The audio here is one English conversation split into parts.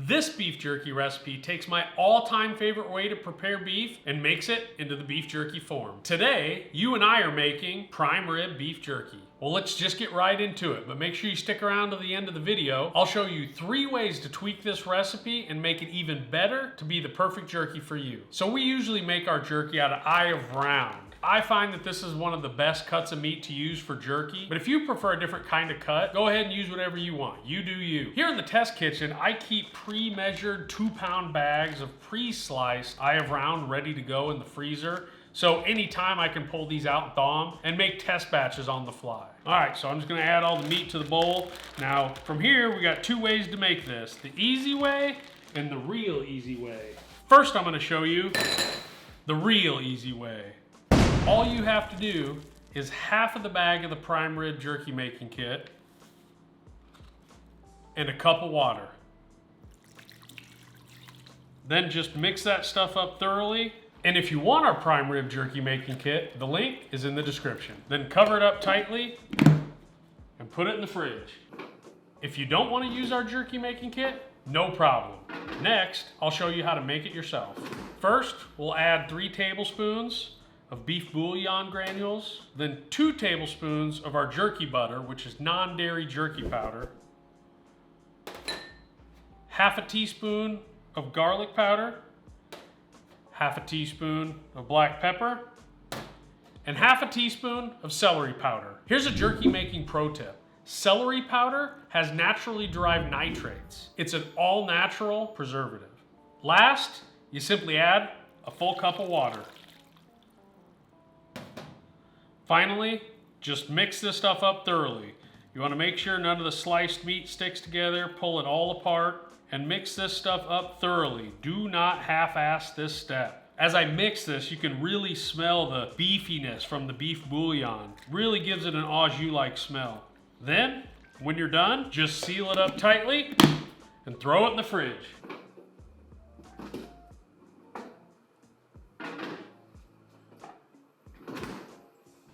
This beef jerky recipe takes my all-time favorite way to prepare beef and makes it into the beef jerky form. Today, you and I are making prime rib beef jerky. Well, let's just get right into it, but make sure you stick around to the end of the video. I'll show you 3 ways to tweak this recipe and make it even better to be the perfect jerky for you. So we usually make our jerky out of eye of round. I find that this is one of the best cuts of meat to use for jerky, but if you prefer a different kind of cut, go ahead and use whatever you want. You do you. Here in the test kitchen, I keep pre-measured 2-pound bags of pre-sliced eye of round ready to go in the freezer. So anytime I can pull these out and thaw them and make test batches on the fly. All right, so I'm just gonna add all the meat to the bowl. Now, from here, we got 2 ways to make this. The easy way and the real easy way. First, I'm gonna show you the real easy way. All you have to do is half of the bag of the prime rib jerky making kit and a cup of water. Then just mix that stuff up thoroughly. And if you want our prime rib jerky making kit, the link is in the description. Then cover it up tightly and put it in the fridge. If you don't want to use our jerky making kit, no problem. Next, I'll show you how to make it yourself. First, we'll add 3 tablespoons of beef bouillon granules, then 2 tablespoons of our jerky butter, which is non-dairy jerky powder, half a teaspoon of garlic powder, half a teaspoon of black pepper, and half a teaspoon of celery powder. Here's a jerky making pro tip. Celery powder has naturally derived nitrates. It's an all-natural preservative. Last, you simply add a full cup of water. Finally, just mix this stuff up thoroughly. You want to make sure none of the sliced meat sticks together, pull it all apart, and mix this stuff up thoroughly. Do not half-ass this step. As I mix this, you can really smell the beefiness from the beef bouillon. Really gives it an au jus-like smell. Then, when you're done, just seal it up tightly and throw it in the fridge.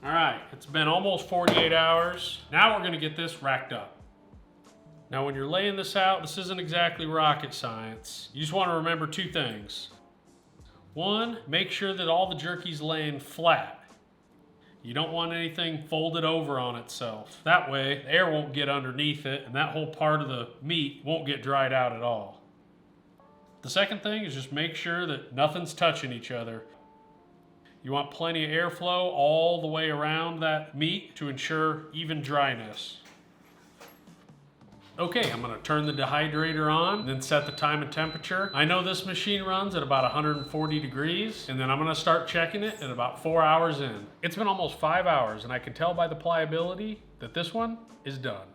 All right, it's been almost 48 hours. Now we're gonna get this racked up. Now when you're laying this out, this isn't exactly rocket science. You just wanna remember 2 things. 1, make sure that all the jerky's laying flat. You don't want anything folded over on itself. That way, the air won't get underneath it and that whole part of the meat won't get dried out at all. The second thing is just make sure that nothing's touching each other. You want plenty of airflow all the way around that meat to ensure even dryness. Okay, I'm gonna turn the dehydrator on, then set the time and temperature. I know this machine runs at about 140 degrees, and then I'm gonna start checking it at about 4 hours in. It's been almost 5 hours, and I can tell by the pliability that this one is done.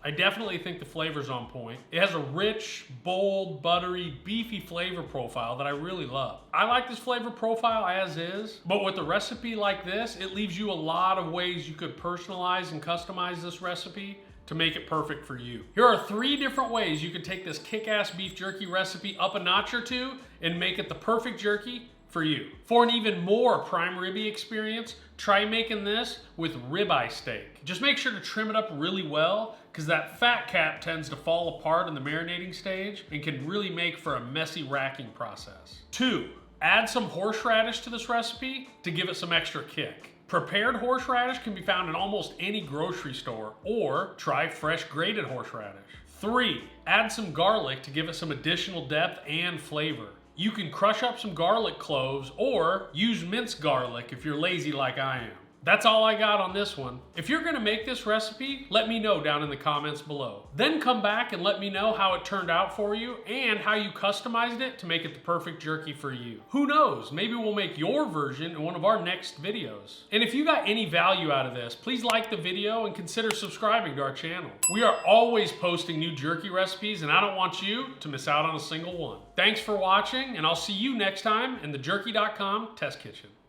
I definitely think the flavor's on point. It has a rich, bold, buttery, beefy flavor profile that I really love. I like this flavor profile as is, but with a recipe like this, it leaves you a lot of ways you could personalize and customize this recipe to make it perfect for you. Here are 3 different ways you could take this kick-ass beef jerky recipe up a notch or 2 and make it the perfect jerky for you. For an even more prime ribby experience, try making this with ribeye steak. Just make sure to trim it up really well because that fat cap tends to fall apart in the marinating stage and can really make for a messy racking process. 2, add some horseradish to this recipe to give it some extra kick. Prepared horseradish can be found in almost any grocery store, or try fresh grated horseradish. 3, add some garlic to give it some additional depth and flavor. You can crush up some garlic cloves or use minced garlic if you're lazy like I am. That's all I got on this one. If you're gonna make this recipe, let me know down in the comments below. Then come back and let me know how it turned out for you and how you customized it to make it the perfect jerky for you. Who knows, maybe we'll make your version in one of our next videos. And if you got any value out of this, please like the video and consider subscribing to our channel. We are always posting new jerky recipes and I don't want you to miss out on a single one. Thanks for watching and I'll see you next time in the jerky.com test kitchen.